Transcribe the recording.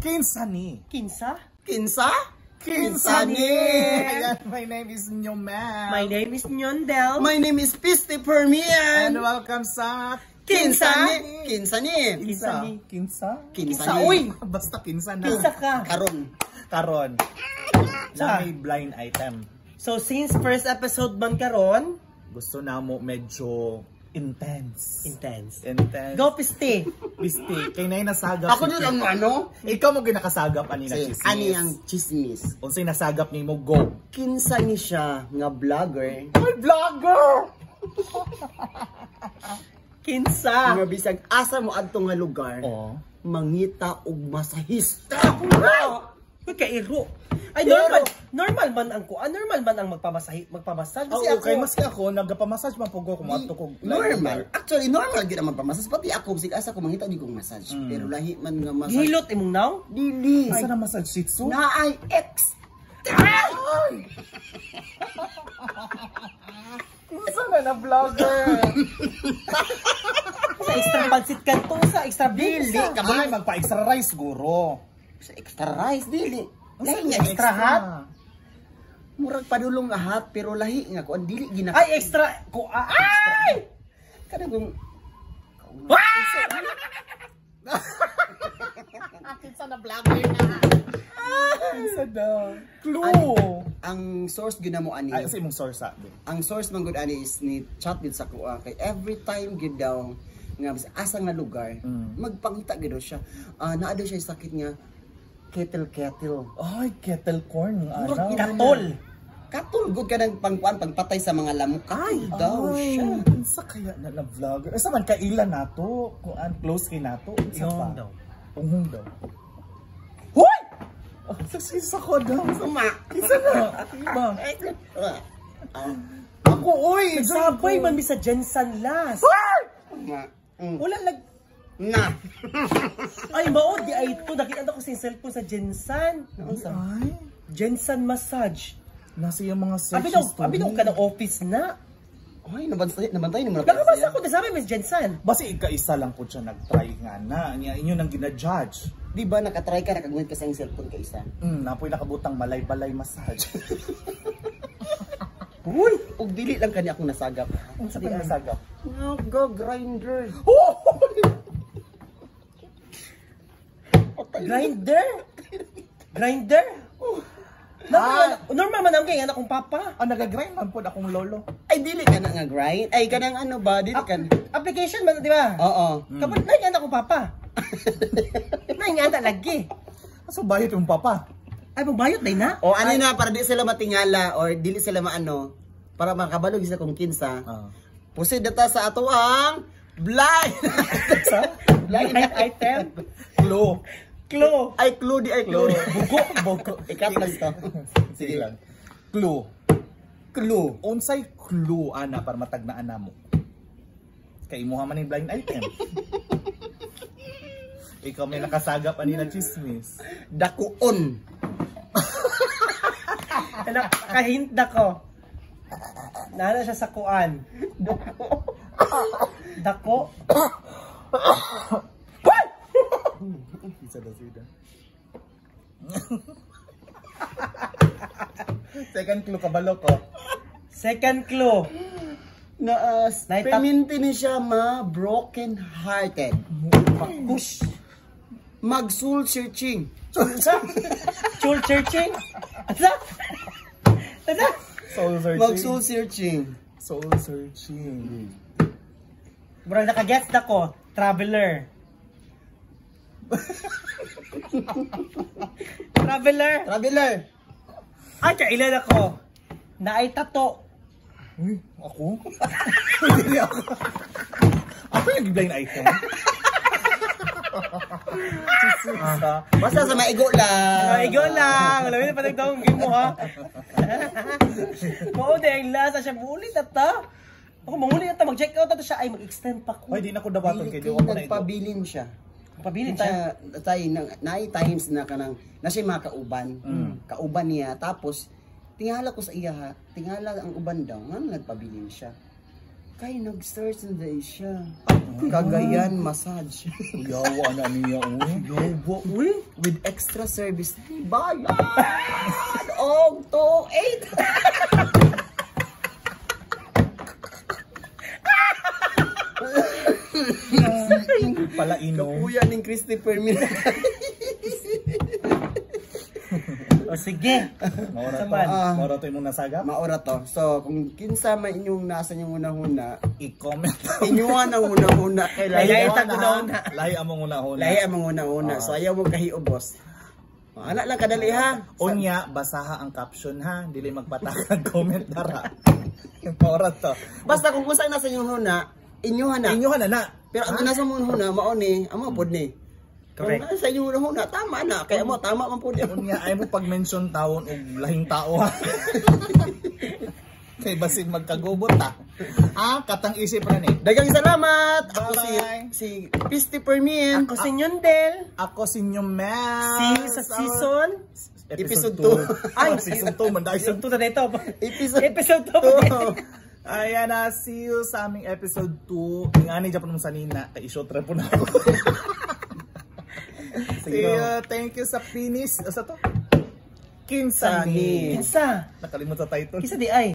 Kinsa ni? Kinsa? Kinsa? Kinsa ni? Ayan, my name is Nyoman. My name is Nyondel. My name is Pisty Permian. And welcome sa Kinsa ni? Kinsa ni? Kinsa. Kinsa? Kinsa ni? Uy! Basta kinsa na. Kinsa ka? Karon. Na may blind item. So since first episode man karon, Gusto na mo medyo intense. intense. Intense. Go Piste. Pisti. Kay na nasagap. Ako din ang ano? Ikaw mo ginakasagap ani na chismis. Ani ang chismis. Unsay nasagap ni mo go. Kinsa ni siya nga vlogger? Ay, vlogger! Kinsa. Nga bisag asa mo adto nga lugar, Oh. mangita og masahista. Uy, kairo. Ay, Pero- normal man ang kuan, normal man ang magpamassage. Kasi Oo, ako, kay maski ako nagpa-massage man pugo ko mato ko. Normal. Actually, normal gid naman pamasas. Pati ako, bisag asa ko mangita di kong massage. Pero lahi man nga massage. gihilot imong naw? Dili. Asa na massage shih tzu? Na ay ex. Asa na vlogger? Sa extra pansit kanto, sa extra Dili. beef. Kamay magpa-extra rice guro. Sa extra rice dili. Lahi nga extra hat? Murag padulong nga hat pero lahi nga ko dili gina. Ay, extra. Ay! Kada kung Kinsa na vlogger na? Kinsa daw? Clue. ang source gyud mo ani. Ay, sa imong source din. Ang source man gud ani is ni chat gid sa kuha kay every time gid daw nga asa nga lugar magpangita gid daw siya. Naa daw siya sakit nga kettle. Ay, kettle corn ang araw. Katol. Katol gud kanang pangkuan pagpatay sa mga lamok. Ay daw siya. Kinsa kaya na vlogger? Asa man kailan nato? Kung close kay nato? Isa pa. Yung daw. Unghong daw. Hoy! Sa ko daw. Suma. Kinsa na? Iba. Ako, oy! Sabay man mi sa Jensen last. Wala lag... Na. Ay, mao di ay ito. Nakita ko sa cellphone sa Jensen. Ay, Jensen massage. nasa yung mga search history. Abi daw ka ng office na. Ay nabantay ni mo na. Nakabasa ko, sabi Miss Jensen. Basi ika-isa lang po siya nag-try nga na. Inyo nang gina-judge. Di ba nakatry ka nakagunit ka sa iyong cellphone ka isa? Napoy nakabutang malay-balay massage. Uy, og dili lang kani akong nasagap. Ang sa nasagap. Grinder. Grinder? Grinder? Normal man ang kay anak kong papa. Nag-grind man po akong lolo. Ay dili ka na nga grind. Ay kanang ano ba dili kan. Application man, di ba? Oo. Kapag na yung anak kong papa. Na yung anak lagi. So bayot yung papa. Ay, magbayot din na? O ano na para di sila matingala or dili sila maano para makabalog sila kung kinsa. Pusid data sa ato ang blind. Blind item? Clue. Clue. Ay clue di ay clue. Bugo. Ikat lang to. Sige lang. Clue. Clue. Unsay clue ana para matagnaan namo. Kay imuha man yung blind item. Ikaw may nakasagap ani na chismis. Dakuon. Kahinda ko. Nana siya sa kuan. Dako. Isa na sida. Second clue kabalo ko. Second clue. Na Naitap- perminti ni siya broken hearted. Push. Mag soul searching. Soul searching? Asa? Asa? Soul searching. Mag soul searching. Soul searching. Bro, nakagets na ko. Traveler. Traveler. Ay, kailan ako. Na ay tato. Uy, ako? Hindi ako. Ako yung blind item. Basta sa maigo lang. Ay, go lang. Alam mo na patagtawang game mo, ha? Oo, dahil lasa siya. Muli na ta. Ako, manguli na ta. Mag-check out na siya. Ay, mag-extend pa ko. Ay, di na ko dabaton kay Dili Diwa mo na ito. nagpabilin siya. Pabilin tayo. Tayo naay times na kanang na siya mga kauban. Kauban niya tapos tingala ko sa iya ha. Tingala ang uban daw nga nagpabilin siya. Kay nag-search na day siya. Cagayan massage. Yawa na niya, Yobo, with extra service. Bayan! Og 2.8! Pala inom. Kapuya ning Christopher Miller. O sige. Maura to. Saman. Maura to yung nasagap. Maura to. So, kung kinsa man inyong nasa inyong una-una, I-comment. inyuhan ang una-una. Kay Lahi lahi ang una-una. Lahi among una-una. lahi ang mga una-una. So, ayaw mo kahiubos. Anak lang kadali ha. Unya, basaha ang caption ha. Dili magpatakag comment dara. Maura to. Basta kung kusa nasa inyong una, inyuhan na. Inyuhan na na. Pero ang nasa mong una, mauni, amo pod ni. Correct. Kung nasa inyong una, tama na. Kaya mo, tama man po niya. Unya, ay mo pag-mention taon o lahing tao ha. Kay basig magkagubot ha. Katang isip na ni. Dagang salamat! Ako Bye-bye. si Pisti Permin. Ako si Nyondel. Ako si Nyomel. Si sa season. Episode Ay, season 2 man dahil Episode 2 na dito. Episode 2. Ayan na, see you sa aming episode 2. Yung ani Japan mo sanina, kay isot rin po na ako. See you, thank you sa finish. Sa to? Kinsani. Kinsa. Nakalimut sa title. Kinsa di ay.